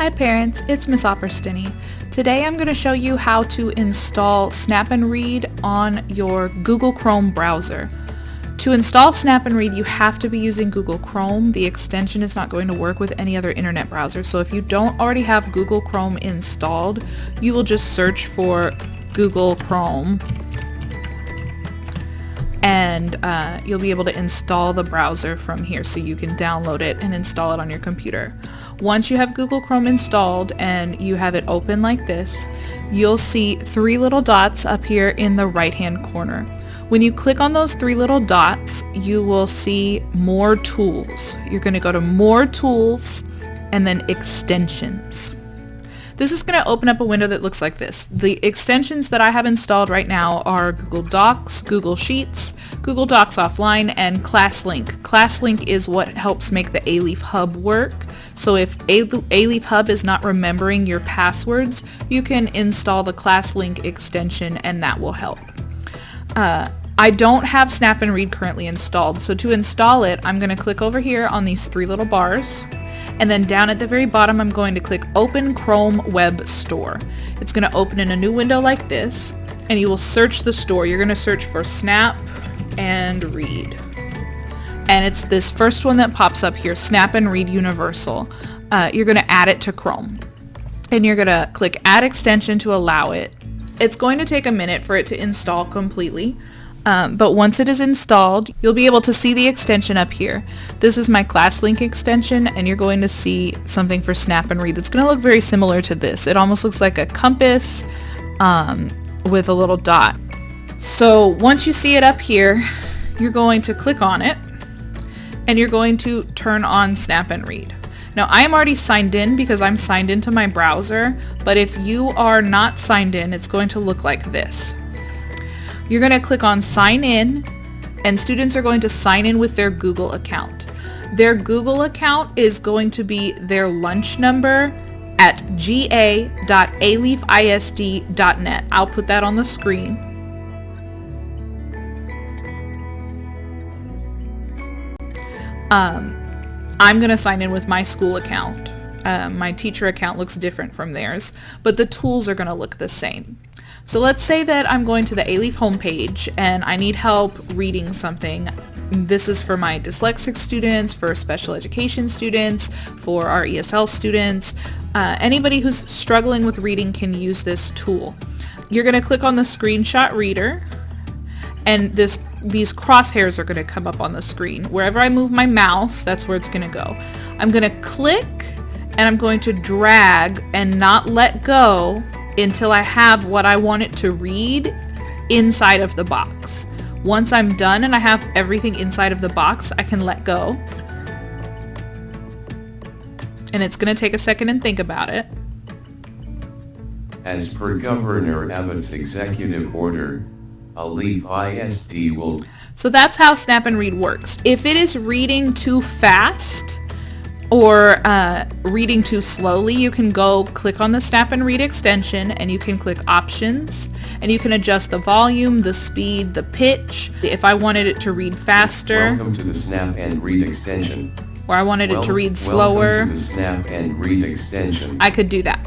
Hi parents, it's Miss Opperstini. Today I'm going to show you how to install Snap&Read on your Google Chrome browser. To install Snap&Read, you have to be using Google Chrome. The extension is not going to work with any other internet browser. So if you don't already have Google Chrome installed, you will just search for Google Chrome and you'll be able to install the browser from here, so you can download it and install it on your computer. Once you have Google Chrome installed and you have it open like this, you'll see three little dots up here in the right hand corner. When you click on those three little dots, you will see more tools. You're going to go to more tools and then extensions. This is going to open up a window that looks like this. The extensions that I have installed right now are Google Docs, Google Sheets, Google Docs Offline, and ClassLink. ClassLink is what helps make the A-Leaf Hub work. So if A-Leaf Hub is not remembering your passwords, you can install the ClassLink extension and that will help. I don't have Snap&Read currently installed, so to install it, I'm going to click over here on these three little bars. And then down at the very bottom, I'm going to click Open Chrome Web Store. It's going to open in a new window like this, and you will search the store. You're going to search for Snap&Read. And it's this first one that pops up here, Snap&Read Universal. You're going to add it to Chrome. And you're going to click Add Extension to allow it. It's going to take a minute for it to install completely. But once it is installed, you'll be able to see the extension up here. This is my ClassLink extension, and you're going to see something for Snap&Read that's going to look very similar to this. It almost looks like a compass with a little dot. So once you see it up here, you're going to click on it, and you're going to turn on Snap&Read. Now I am already signed in because I'm signed into my browser, but if you are not signed in, it's going to look like this. You're going to click on Sign In, and students are going to sign in with their Google account. Their Google account is going to be their lunch number at ga.aleafisd.net. I'll put that on the screen. I'm going to sign in with my school account. My teacher account looks different from theirs, but the tools are going to look the same. So let's say that I'm going to the A-Leaf homepage and I need help reading something. This is for my dyslexic students, for special education students, for our ESL students. Anybody who's struggling with reading can use this tool. You're going to click on the screenshot reader, and these crosshairs are going to come up on the screen. Wherever I move my mouse, that's where it's going to go. I'm going to click and I'm going to drag and not let go until I have what I want it to read inside of the box. Once I'm done and I have everything inside of the box, I can let go. And it's going to take a second and think about it. As per Governor Abbott's executive order, A-Leaf ISD will... So that's how Snap&Read works. If it is reading too fast or reading too slowly, you can go click on the Snap&Read extension and you can click Options, and you can adjust the volume, the speed, the pitch. If I wanted it to read faster, Welcome to the Snap&Read extension. Or I wanted it to read slower, Welcome to the Snap&Read extension. I could do that.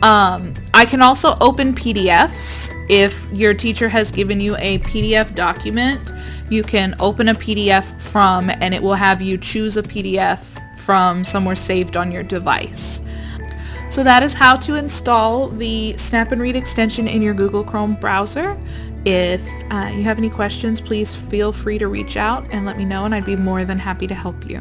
I can also open PDFs. If your teacher has given you a PDF document, you can open a PDF from, and it will have you choose a PDF from somewhere saved on your device. So that is how to install the Snap&Read extension in your Google Chrome browser. If you have any questions, please feel free to reach out and let me know, and I'd be more than happy to help you.